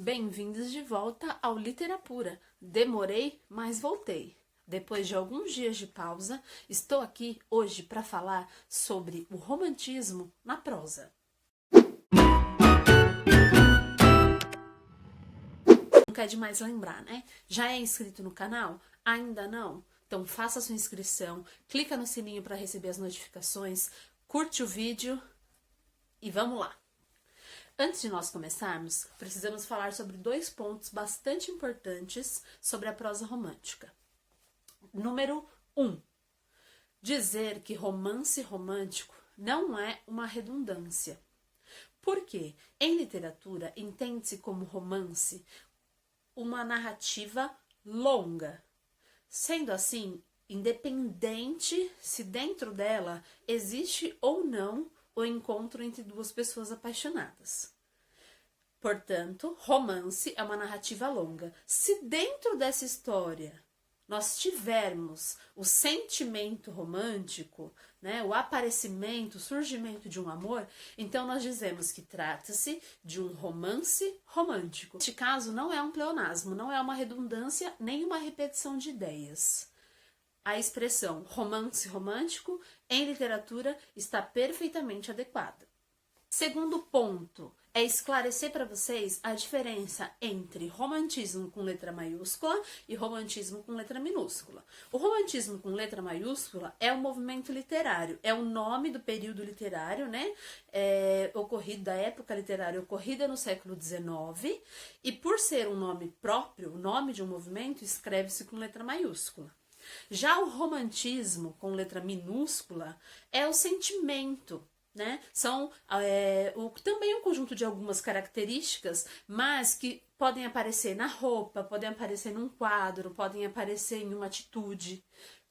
Bem-vindos de volta ao Literatura. Demorei, mas voltei. Depois de alguns dias de pausa, estou aqui hoje para falar sobre o romantismo na prosa. Não quer demais lembrar, né? Já é inscrito no canal? Ainda não? Então faça sua inscrição, clica no sininho para receber as notificações, curte o vídeo e vamos lá! Antes de nós começarmos, precisamos falar sobre dois pontos bastante importantes sobre a prosa romântica. Número 1. Dizer que romance romântico não é uma redundância. Por quê? Em literatura, entende-se como romance uma narrativa longa. Sendo assim, independente se dentro dela existe ou não o encontro entre duas pessoas apaixonadas. Portanto, romance é uma narrativa longa. Se dentro dessa história nós tivermos o sentimento romântico, né, o aparecimento, o surgimento de um amor, então nós dizemos que trata-se de um romance romântico. Neste caso, não é um pleonasmo, não é uma redundância, nem uma repetição de ideias. A expressão romance romântico em literatura está perfeitamente adequada. Segundo ponto é esclarecer para vocês a diferença entre romantismo com letra maiúscula e romantismo com letra minúscula. O romantismo com letra maiúscula é um movimento literário, é o nome do período literário, né? Ocorrido da época literária ocorrida no século XIX, e por ser um nome próprio, o nome de um movimento, escreve-se com letra maiúscula. Já o romantismo com letra minúscula é o sentimento, né? São também um conjunto de algumas características, mas que podem aparecer na roupa, podem aparecer num quadro, podem aparecer em uma atitude.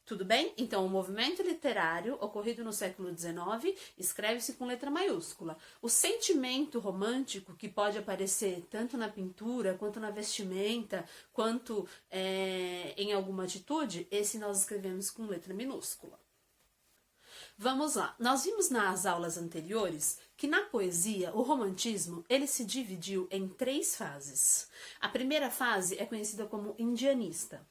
Tudo bem? Então, o movimento literário ocorrido no século XIX escreve-se com letra maiúscula. O sentimento romântico, que pode aparecer tanto na pintura, quanto na vestimenta, quanto em alguma atitude, esse nós escrevemos com letra minúscula. Vamos lá, nós vimos nas aulas anteriores que na poesia o romantismo ele se dividiu em 3 fases. A primeira fase é conhecida como indianista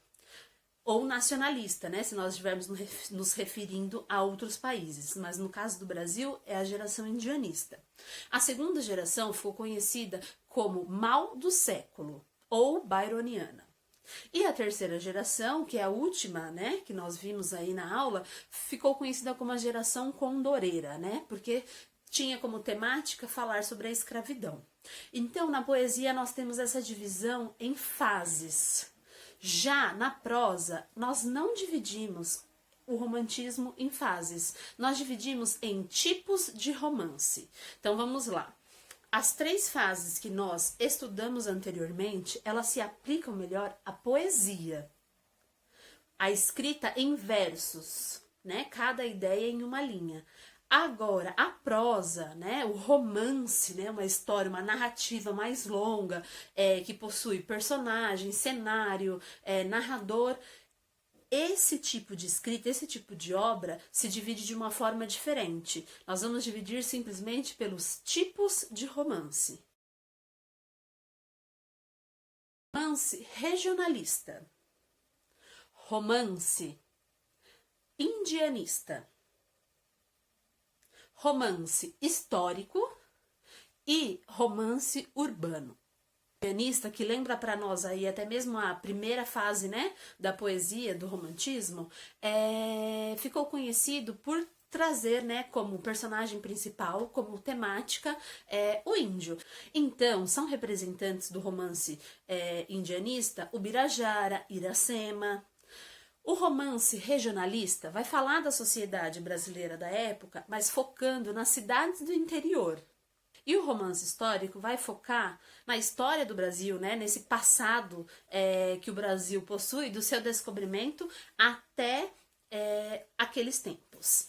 ou nacionalista, né? Se nós estivermos nos referindo a outros países, mas no caso do Brasil é a geração indianista. A segunda geração ficou conhecida como mal do século ou byroniana. E a terceira geração, que é a última, né, que nós vimos aí na aula, ficou conhecida como a geração condoreira, né, porque tinha como temática falar sobre a escravidão. Então, na poesia, nós temos essa divisão em fases. Já na prosa, nós não dividimos o romantismo em fases, nós dividimos em tipos de romance. Então, vamos lá. As 3 fases que nós estudamos anteriormente, elas se aplicam melhor à poesia. A escrita em versos, né? Cada ideia em uma linha. Agora, a prosa, né? O romance, né? Uma história, uma narrativa mais longa, que possui personagem, cenário, narrador. Esse tipo de escrita, esse tipo de obra se divide de uma forma diferente. Nós vamos dividir simplesmente pelos tipos de romance. Romance regionalista. Romance indianista. Romance histórico e romance urbano. Pianista que lembra para nós aí até mesmo a primeira fase, né, da poesia, do romantismo, ficou conhecido por trazer, né, como personagem principal, como temática, o índio. Então, são representantes do romance indianista o Birajara, Iracema. O romance regionalista vai falar da sociedade brasileira da época, mas focando nas cidades do interior. E o romance histórico vai focar na história do Brasil, né, nesse passado que o Brasil possui, do seu descobrimento até aqueles tempos.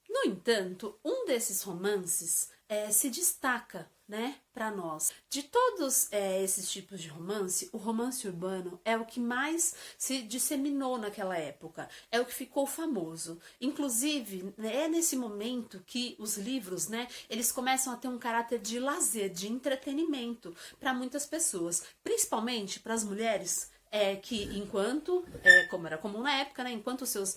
No entanto, um desses romances se destaca né, para nós. De todos esses tipos de romance, o romance urbano é o que mais se disseminou naquela época, é o que ficou famoso. Inclusive, é nesse momento que os livros, né, eles começam a ter um caráter de lazer, de entretenimento para muitas pessoas, principalmente para as mulheres. Que enquanto, como era comum na época, né, enquanto seus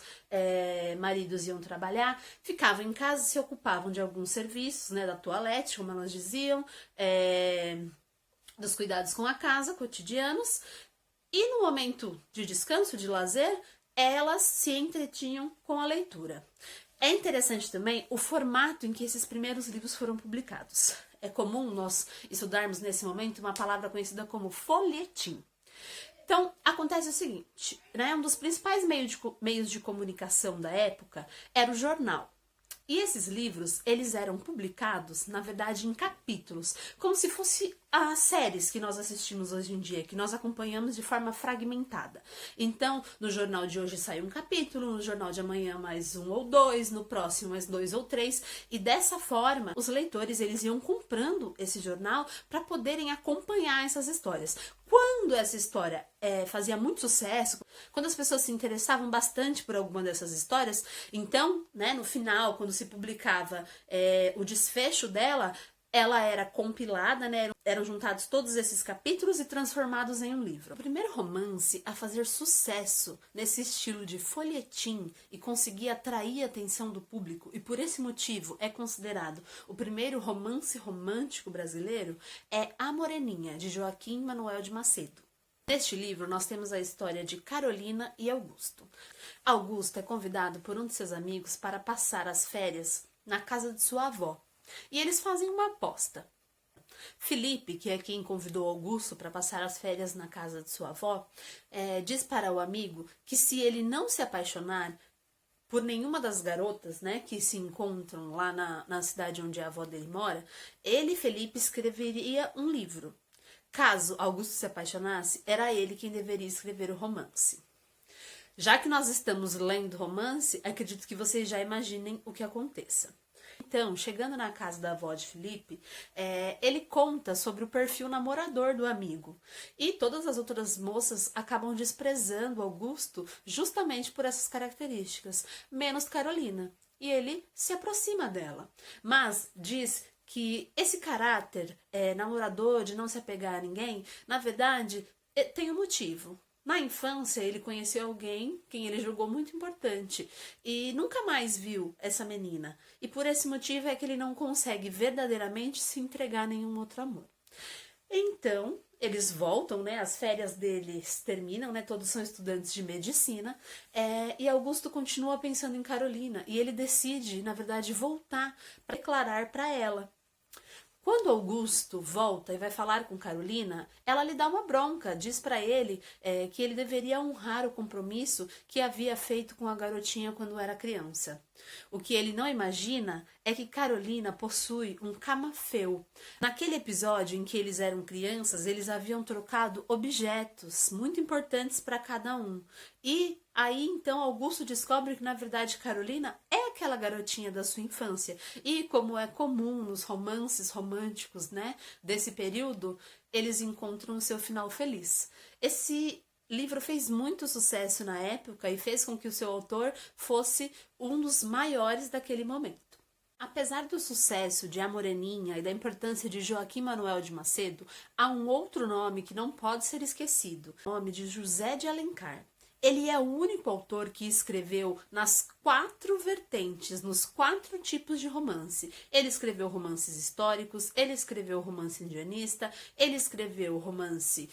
maridos iam trabalhar, ficavam em casa, se ocupavam de alguns serviços, né, da toalete, como elas diziam, dos cuidados com a casa, cotidianos, e no momento de descanso, de lazer, elas se entretinham com a leitura. É interessante também o formato em que esses primeiros livros foram publicados. É comum nós estudarmos nesse momento uma palavra conhecida como folhetim. Então, acontece o seguinte, né? Um dos principais meios de comunicação da época era o jornal. E esses livros, eles eram publicados, na verdade, em capítulos, como se fosse as séries que nós assistimos hoje em dia, que nós acompanhamos de forma fragmentada. Então, no jornal de hoje sai um capítulo, no jornal de amanhã mais um ou dois, no próximo mais 2 ou 3, e dessa forma, os leitores, eles iam comprando esse jornal para poderem acompanhar essas histórias. Quando essa história fazia muito sucesso, quando as pessoas se interessavam bastante por alguma dessas histórias, então, né, no final, quando se publicava o desfecho dela, ela era compilada, né, eram juntados todos esses capítulos e transformados em um livro. O primeiro romance a fazer sucesso nesse estilo de folhetim e conseguir atrair a atenção do público, e por esse motivo é considerado o primeiro romance romântico brasileiro, é A Moreninha, de Joaquim Manuel de Macedo. Neste livro, nós temos a história de Carolina e Augusto. Augusto é convidado por um de seus amigos para passar as férias na casa de sua avó. E eles fazem uma aposta. Felipe, que é quem convidou Augusto para passar as férias na casa de sua avó, diz para o amigo que se ele não se apaixonar por nenhuma das garotas, né, que se encontram lá na cidade onde a avó dele mora, ele, Felipe, escreveria um livro. Caso Augusto se apaixonasse, era ele quem deveria escrever o romance. Já que nós estamos lendo romance, acredito que vocês já imaginem o que aconteça. Então, chegando na casa da avó de Felipe, ele conta sobre o perfil namorador do amigo. E todas as outras moças acabam desprezando Augusto justamente por essas características, menos Carolina. E ele se aproxima dela, mas diz que esse caráter namorador, de não se apegar a ninguém, na verdade, tem um motivo. Na infância, ele conheceu alguém quem ele julgou muito importante e nunca mais viu essa menina. E por esse motivo é que ele não consegue verdadeiramente se entregar a nenhum outro amor. Então, eles voltam, né? As férias deles terminam, né? Todos são estudantes de medicina. E Augusto continua pensando em Carolina e ele decide, na verdade, voltar para declarar para ela. Quando Augusto volta e vai falar com Carolina, ela lhe dá uma bronca, diz para ele que ele deveria honrar o compromisso que havia feito com a garotinha quando era criança. O que ele não imagina é que Carolina possui um camafeu. Naquele episódio em que eles eram crianças, eles haviam trocado objetos muito importantes para cada um. E aí então Augusto descobre que na verdade Carolina é aquela garotinha da sua infância. E como é comum nos romances românticos, né, desse período, eles encontram o seu final feliz. Esse livro fez muito sucesso na época e fez com que o seu autor fosse um dos maiores daquele momento. Apesar do sucesso de A Moreninha e da importância de Joaquim Manuel de Macedo, há um outro nome que não pode ser esquecido, o nome de José de Alencar. Ele é o único autor que escreveu nas 4 vertentes, nos 4 tipos de romance. Ele escreveu romances históricos, ele escreveu romance indianista, ele escreveu romance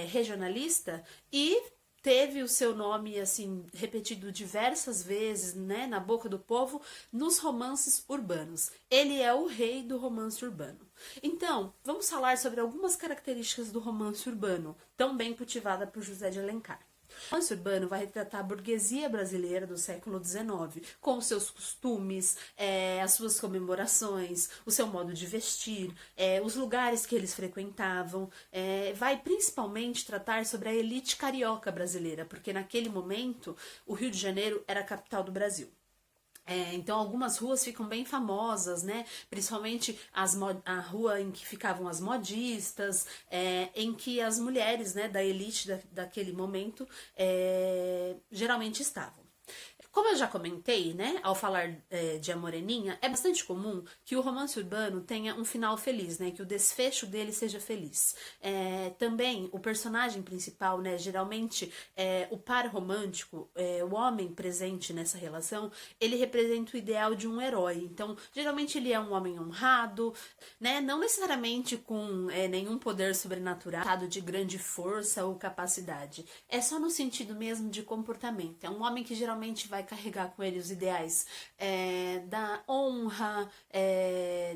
regionalista e teve o seu nome assim repetido diversas vezes, né, na boca do povo nos romances urbanos. Ele é o rei do romance urbano. Então, vamos falar sobre algumas características do romance urbano, tão bem cultivada por José de Alencar. O romance urbano vai retratar a burguesia brasileira do século XIX, com os seus costumes, as suas comemorações, o seu modo de vestir, os lugares que eles frequentavam. Vai principalmente tratar sobre a elite carioca brasileira, porque naquele momento o Rio de Janeiro era a capital do Brasil. Então algumas ruas ficam bem famosas, né? Principalmente a rua em que ficavam as modistas, em que as mulheres, né, da elite daquele momento geralmente estavam. Como eu já comentei, né, ao falar de A Moreninha, é bastante comum que o romance urbano tenha um final feliz, né, que o desfecho dele seja feliz. Também o personagem principal, né, geralmente o par romântico, o homem presente nessa relação, ele representa o ideal de um herói. Então, geralmente ele é um homem honrado, né, não necessariamente com nenhum poder sobrenatural, de grande força ou capacidade. É só no sentido mesmo de comportamento. É um homem que geralmente vai carregar com ele os ideais da honra,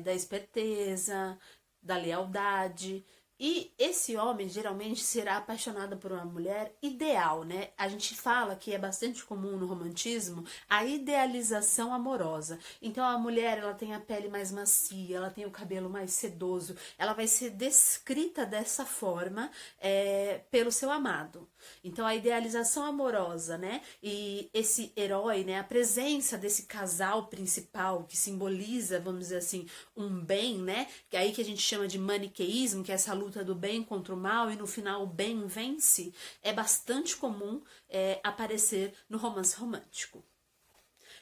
da esperteza, da lealdade. E esse homem geralmente será apaixonado por uma mulher ideal, né? A gente fala que é bastante comum no romantismo a idealização amorosa. Então a mulher, ela tem a pele mais macia, ela tem o cabelo mais sedoso, ela vai ser descrita dessa forma pelo seu amado. Então a idealização amorosa, né? E esse herói, né? A presença desse casal principal que simboliza, vamos dizer assim, um bem, né? Que é aí que a gente chama de maniqueísmo, que é essa luta do bem contra o mal e no final o bem vence, é bastante comum aparecer no romance romântico.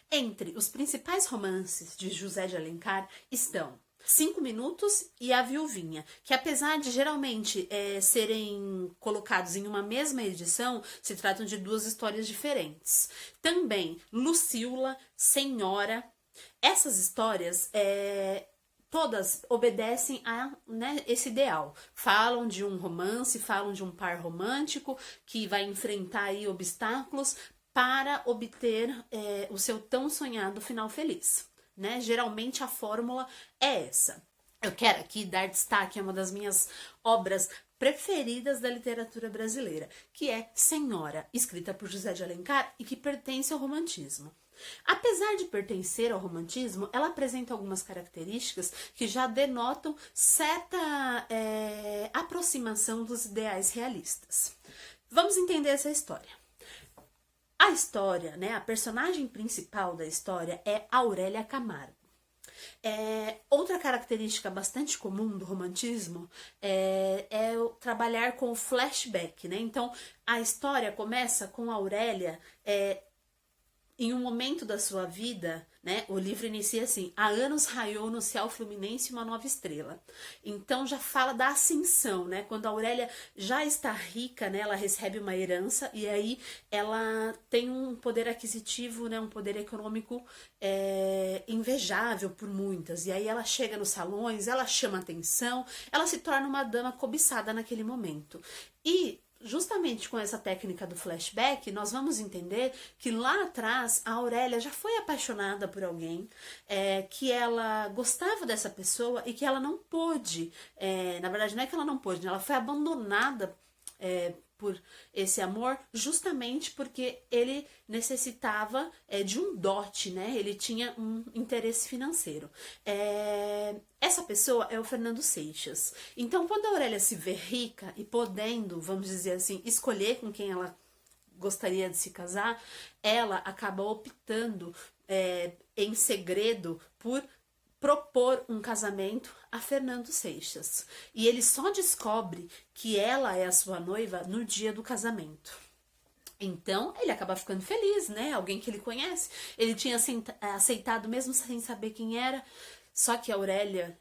Entre os principais romances de José de Alencar estão 5 Minutos e A Viuvinha, que apesar de geralmente serem colocados em uma mesma edição, se tratam de duas histórias diferentes. Também Lucila, Senhora. Essas histórias todas obedecem a, né, esse ideal. Falam de um romance, falam de um par romântico que vai enfrentar aí obstáculos para obter o seu tão sonhado final feliz. Né? Geralmente a fórmula é essa. Eu quero aqui dar destaque a uma das minhas obras preferidas da literatura brasileira, que é Senhora, escrita por José de Alencar e que pertence ao romantismo. Apesar de pertencer ao romantismo, ela apresenta algumas características que já denotam certa aproximação dos ideais realistas. Vamos entender essa história. A história, né, a personagem principal da história é Aurélia Camargo. Outra característica bastante comum do romantismo é trabalhar com o flashback, né? Então, a história começa com a Aurélia em um momento da sua vida, né? O livro inicia assim: há anos raiou no céu fluminense uma nova estrela. Então já fala da ascensão, né? Quando a Aurélia já está rica, né? Ela recebe uma herança e aí ela tem um poder aquisitivo, né? Um poder econômico invejável por muitas. E aí ela chega nos salões, ela chama atenção, ela se torna uma dama cobiçada naquele momento. E justamente com essa técnica do flashback, nós vamos entender que lá atrás a Aurélia já foi apaixonada por alguém, que ela gostava dessa pessoa e que ela não pôde, na verdade não é que ela não pôde, né? Ela foi abandonada por esse amor justamente porque ele necessitava de um dote, né? Ele tinha um interesse financeiro. Essa pessoa é o Fernando Seixas. Então, quando a Aurélia se vê rica e podendo, vamos dizer assim, escolher com quem ela gostaria de se casar, ela acaba optando em segredo por propor um casamento a Fernando Seixas. E ele só descobre que ela é a sua noiva no dia do casamento. Então, ele acaba ficando feliz, né? Alguém que ele conhece. Ele tinha aceitado mesmo sem saber quem era. Só que a Aurélia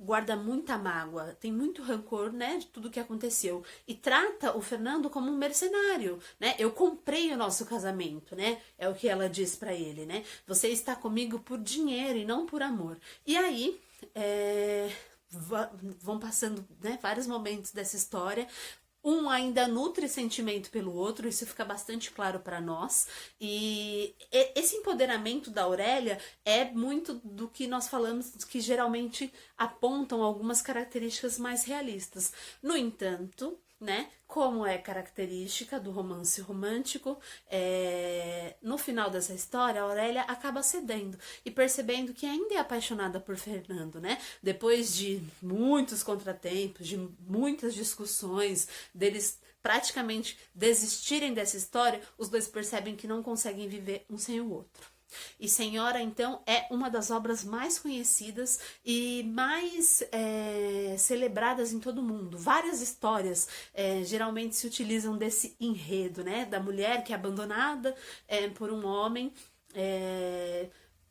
guarda muita mágoa, tem muito rancor, né, de tudo que aconteceu e trata o Fernando como um mercenário, né? Eu comprei o nosso casamento, né? É o que ela diz pra ele, né? Você está comigo por dinheiro e não por amor. E aí vão passando, né, vários momentos dessa história. Um ainda nutre sentimento pelo outro, isso fica bastante claro para nós. E esse empoderamento da Aurélia é muito do que nós falamos, que geralmente apontam algumas características mais realistas. No entanto, né, como é característica do romance romântico, no final dessa história, a Aurélia acaba cedendo e percebendo que ainda é apaixonada por Fernando, né? Depois de muitos contratempos, de muitas discussões, deles praticamente desistirem dessa história, os dois percebem que não conseguem viver um sem o outro. E Senhora, então, é uma das obras mais conhecidas e mais celebradas em todo o mundo. Várias histórias geralmente se utilizam desse enredo, né? Da mulher que é abandonada por um homem,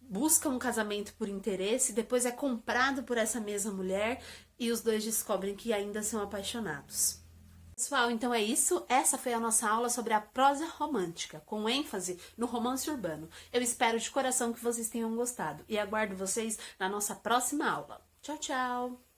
busca um casamento por interesse, depois é comprado por essa mesma mulher e os dois descobrem que ainda são apaixonados. Pessoal, então é isso. Essa foi a nossa aula sobre a prosa romântica, com ênfase no romance urbano. Eu espero de coração que vocês tenham gostado e aguardo vocês na nossa próxima aula. Tchau, tchau!